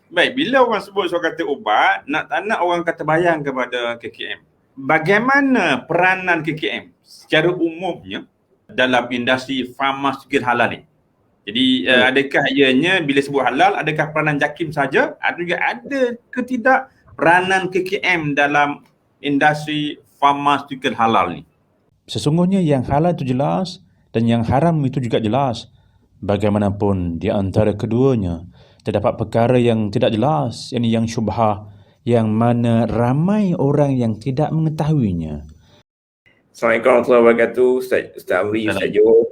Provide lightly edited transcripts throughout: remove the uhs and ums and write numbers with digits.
Baik, bila orang sebut soal kata ubat, tak nak orang kata bayang kepada KKM. Bagaimana peranan KKM secara umumnya dalam industri farmaceutical halal ni? Jadi adakah ianya bila sebut halal, adakah peranan JAKIM saja? Atau juga ada ke tidak peranan KKM dalam industri farmaceutical halal ni? Sesungguhnya yang halal itu jelas dan yang haram itu juga jelas. Bagaimanapun di antara keduanya terdapat perkara yang tidak jelas, yang syubhah, yang mana ramai orang yang tidak mengetahuinya. Assalamualaikum warahmatullahi wabarakatuh. Ustaz Amri, Ustaz Jo.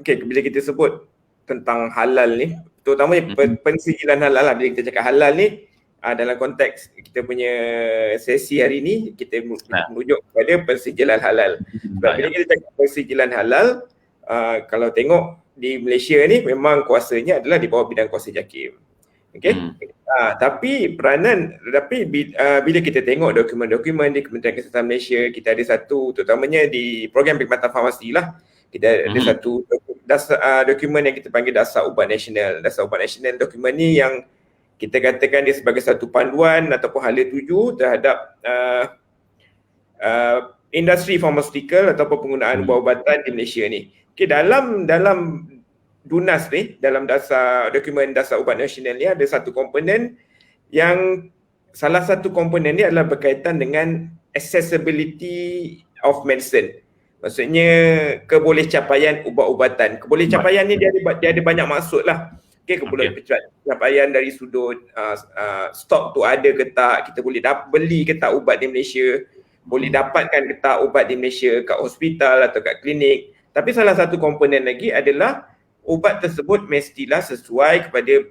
Okay, bila kita sebut tentang halal ni, terutamanya pensijilan halal lah. Bila kita cakap halal ni, dalam konteks kita punya sesi hari ni, kita merujuk kepada pensijilan halal. Sebab bila kita cakap pensijilan halal, kalau tengok di Malaysia ni memang kuasanya adalah di bawah bidang kuasa JAKIM. Okay? Tapi bila kita tengok dokumen-dokumen di Kementerian Kesihatan Malaysia, kita ada satu, terutamanya di program perkhidmatan farmasi lah, kita ada satu dokumen yang kita panggil Dasar Ubat Nasional. Dasar Ubat Nasional, dokumen ni yang kita katakan dia sebagai satu panduan ataupun hala tuju terhadap industri farmaceutical ataupun penggunaan ubat-ubatan di Malaysia ni. Okay, dalam DUNAS ni, dalam dokumen Dasar Ubat Nasional ni ada satu komponen yang salah satu komponen ni adalah berkaitan dengan accessibility of medicine. Maksudnya kebolehcapaian ubat-ubatan. Kebolehcapaian ni dia ada banyak maksud lah. Okay, kebolehcapaian dari sudut stok tu ada ke tak, kita boleh beli ke tak ubat di Malaysia, boleh dapatkan ke tak ubat di Malaysia kat hospital atau kat klinik. Tapi salah satu komponen lagi adalah ubat tersebut mestilah sesuai kepada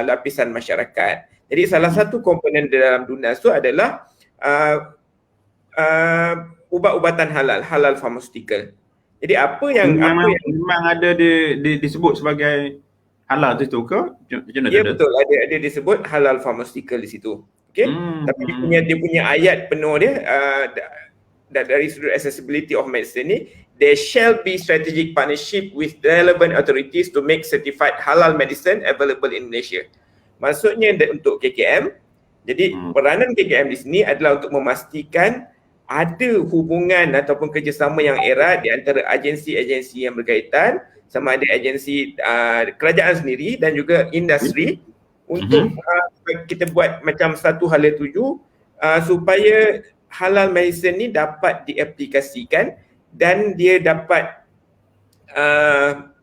lapisan masyarakat. Jadi salah satu komponen dalam DUNAS tu adalah ubat-ubatan halal pharmaceutical. Jadi apa yang memang ada disebut sebagai halal tu ke? Ya betul, ada disebut halal pharmaceutical di situ. Okey. Tapi dia punya ayat penuh dia dari sudut accessibility of medicine ni, there shall be strategic partnership with relevant authorities to make certified halal medicine available in Malaysia. Maksudnya untuk KKM, jadi peranan KKM di sini adalah untuk memastikan ada hubungan ataupun kerjasama yang erat di antara agensi-agensi yang berkaitan, sama ada agensi kerajaan sendiri dan juga industri untuk kita buat macam satu hala tuju supaya halal medicine ni dapat diaplikasikan dan dia dapat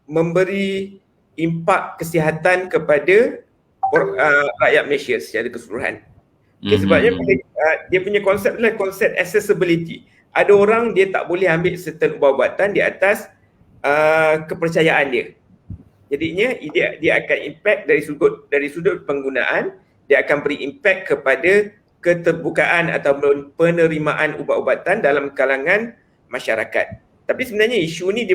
memberi impak kesihatan kepada rakyat Malaysia secara keseluruhan. Okay, sebabnya dia punya konsep adalah konsep accessibility. Ada orang dia tak boleh ambil certain ubat-ubatan di atas kepercayaan dia. Jadinya dia akan impact dari sudut penggunaan, dia akan beri impact kepada keterbukaan ataupun penerimaan ubat-ubatan dalam kalangan masyarakat. Tapi sebenarnya isu ni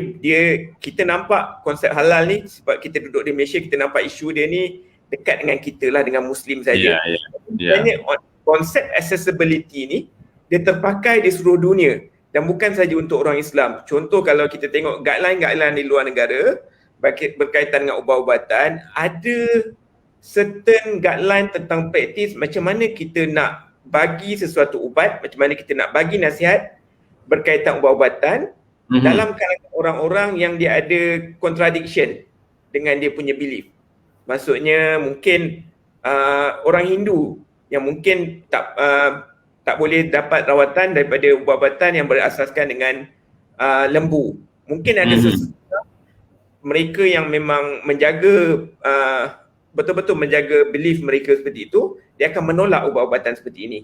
kita nampak konsep halal ni, sebab kita duduk di Malaysia, kita nampak isu dia ni dekat dengan kita lah, dengan Muslim saja. Sebenarnya konsep accessibility ni dia terpakai di seluruh dunia dan bukan saja untuk orang Islam. Contoh kalau kita tengok guideline di luar negara berkaitan dengan ubat-ubatan, ada certain guideline tentang praktis macam mana kita nak bagi sesuatu ubat, macam mana kita nak bagi nasihat berkaitan ubat-ubatan dalam kalangan orang-orang yang dia ada contradiction dengan dia punya belief. Maksudnya mungkin orang Hindu yang mungkin tak boleh dapat rawatan daripada ubat-ubatan yang berasaskan dengan lembu. Mungkin ada mereka yang memang menjaga betul-betul menjaga belief mereka seperti itu, dia akan menolak ubat-ubatan seperti ini.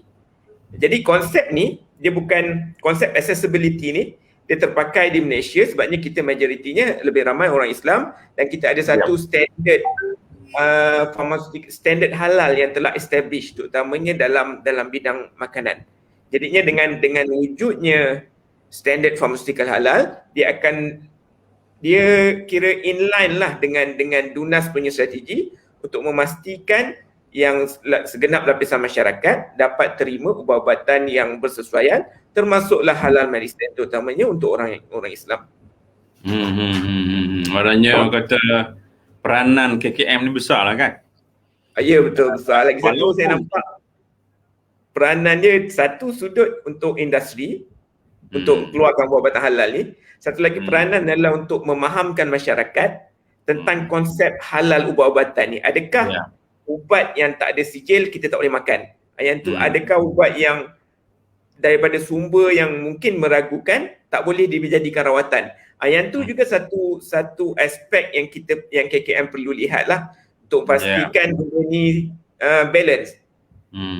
Jadi konsep ni, dia bukan konsep accessibility ni, dia terpakai di Malaysia sebabnya kita majoritinya lebih ramai orang Islam dan kita ada satu standard standard halal yang telah established, terutamanya dalam bidang makanan. Jadinya dengan wujudnya standard pharmaceutical halal, dia kira inline lah dengan DUNAS punya strategi untuk memastikan yang segenap lapisan masyarakat dapat terima ubat-ubatan yang bersesuaian, termasuklah halal medicine, terutamanya untuk orang Islam. Maknanya orang kata peranan KKM ni besar lah kan? Ya betul besar. Lagi satu Walaupun- saya nampak peranan dia satu sudut untuk industri, untuk keluarkan ubat-ubatan halal ni. Satu lagi peranan adalah untuk memahamkan masyarakat tentang konsep halal ubat-ubatan ni. Adakah Ya. ubat yang tak ada sijil kita tak boleh makan? Yang tu adakah ubat yang daripada sumber yang mungkin meragukan tak boleh dijadikan rawatan? Yang tu juga satu aspek yang KKM perlu lihat lah untuk pastikan benda ni balance.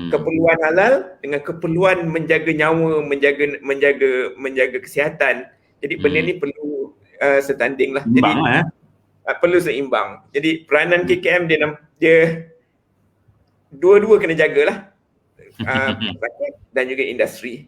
Keperluan halal dengan keperluan menjaga nyawa, menjaga kesihatan. Jadi benda ni perlu setanding lah. Imbang Jadi lah perlu seimbang. Jadi peranan KKM dia dua-dua kena jagalah. Rakyat dan juga industri.